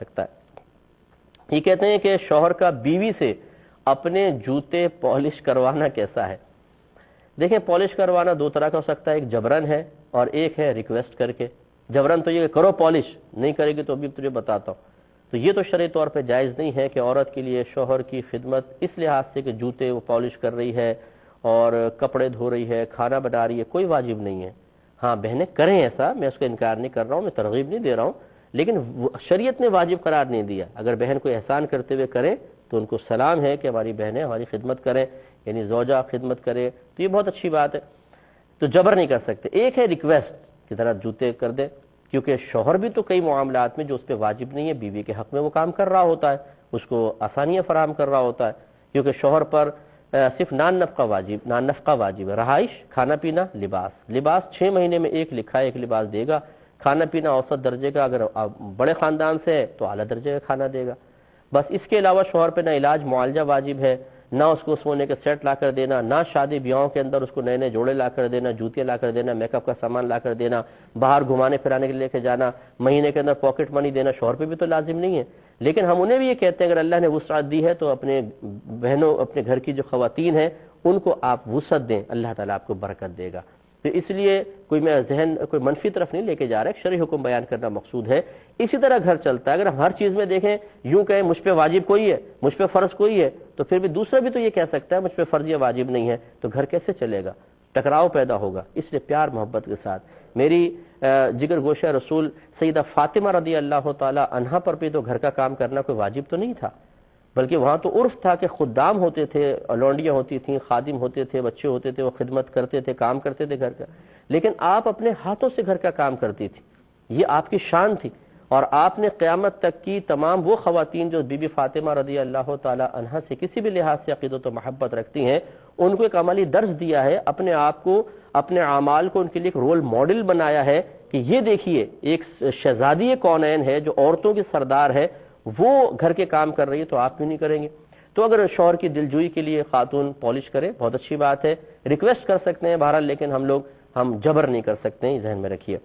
سکتا ہے۔ یہ کہتے ہیں کہ شوہر کا بیوی سے اپنے جوتے پالش کروانا کیسا ہے؟ دیکھیں، پالش کروانا دو طرح کا ہو سکتا ہے، ایک جبرن ہے اور ایک ہے ریکویسٹ کر کے۔ جبرن تو یہ کہ کرو پالش، نہیں کرے گی تو ابھی تجھے بتاتا ہوں، تو یہ تو شرعی طور پہ جائز نہیں ہے کہ عورت کے لیے شوہر کی خدمت اس لحاظ سے کہ جوتے وہ پالش کر رہی ہے اور کپڑے دھو رہی ہے، کھانا بنا رہی ہے، کوئی واجب نہیں ہے۔ ہاں بہنیں کریں ایسا، میں اس کو انکار نہیں کر رہا ہوں، میں ترغیب نہیں دے رہا ہوں، لیکن شریعت نے واجب قرار نہیں دیا۔ اگر بہن کوئی احسان کرتے ہوئے کریں تو ان کو سلام ہے کہ ہماری بہنیں ہماری خدمت کریں، یعنی زوجہ خدمت کرے، تو یہ بہت اچھی بات ہے، تو جبر نہیں کر سکتے۔ ایک ہے ریکویسٹ کہ ذرا جوتے کر دے، کیونکہ شوہر بھی تو کئی معاملات میں جو اس پہ واجب نہیں ہے بیوی کے حق میں وہ کام کر رہا ہوتا ہے، اس کو آسانیاں فراہم کر رہا ہوتا ہے، کیونکہ شوہر پر صرف نان نفقہ واجب ہے، رہائش، کھانا پینا، لباس 6 مہینے میں ایک لکھا ہے، ایک لباس دے گا، کھانا پینا اوسط درجے کا، اگر بڑے خاندان سے ہے تو اعلیٰ درجے کا کھانا دے گا، بس اس کے علاوہ شوہر پہ نہ علاج معالجہ واجب ہے، نہ اس کو سونے کے سیٹ لا کر دینا، نہ شادی بیاہوں کے اندر اس کو نئے نئے جوڑے لا کر دینا، جوتے لا کر دینا، میک اپ کا سامان لا کر دینا، باہر گھمانے پھرانے کے لے کے جانا، مہینے کے اندر پاکٹ منی دینا، شوہر پہ بھی تو لازم نہیں ہے۔ لیکن ہم انہیں بھی یہ کہتے ہیں اگر اللہ نے وسعت دی ہے تو اپنے بہنوں، اپنے گھر کی جو خواتین ہیں ان کو آپ وسعت دیں، اللہ تعالیٰ آپ کو برکت دے گا۔ تو اس لیے کوئی میں ذہن کوئی منفی طرف نہیں لے کے جا رہا، ایک شرعی حکم بیان کرنا مقصود ہے۔ اسی طرح گھر چلتا ہے، اگر ہم ہر چیز میں دیکھیں یوں کہیں مجھ پہ واجب کوئی ہے، مجھ پہ فرض کوئی ہے، تو پھر بھی دوسرا بھی تو یہ کہہ سکتا ہے مجھ پہ فرض یا واجب نہیں ہے، تو گھر کیسے چلے گا؟ ٹکراؤ پیدا ہوگا۔ اس لیے پیار محبت کے ساتھ، میری جگر گوشہ رسول سیدہ فاطمہ رضی اللہ تعالی عنہا پر بھی تو گھر کا کام کرنا کوئی واجب تو نہیں تھا، بلکہ وہاں تو عرف تھا کہ خدام ہوتے تھے، لونڈیاں ہوتی تھیں، خادم ہوتے تھے، بچے ہوتے تھے، وہ خدمت کرتے تھے، کام کرتے تھے گھر کا، لیکن آپ اپنے ہاتھوں سے گھر کا کام کرتی تھی، یہ آپ کی شان تھی۔ اور آپ نے قیامت تک کی تمام وہ خواتین جو بی بی فاطمہ رضی اللہ تعالی عنہا سے کسی بھی لحاظ سے عقیدت و محبت رکھتی ہیں، ان کو ایک عملی درس دیا ہے، اپنے آپ کو، اپنے اعمال کو ان کے لیے ایک رول ماڈل بنایا ہے کہ یہ دیکھیے ایک شہزادی کونین ہے جو عورتوں کی سردار ہے، وہ گھر کے کام کر رہی ہے تو آپ کیوں نہیں کریں گے؟ تو اگر شوہر کی دلجوئی کے لیے خاتون پالش کرے بہت اچھی بات ہے، ریکویسٹ کر سکتے ہیں بہرحال، لیکن ہم جبر نہیں کر سکتے ہیں، یہ ذہن میں رکھیے۔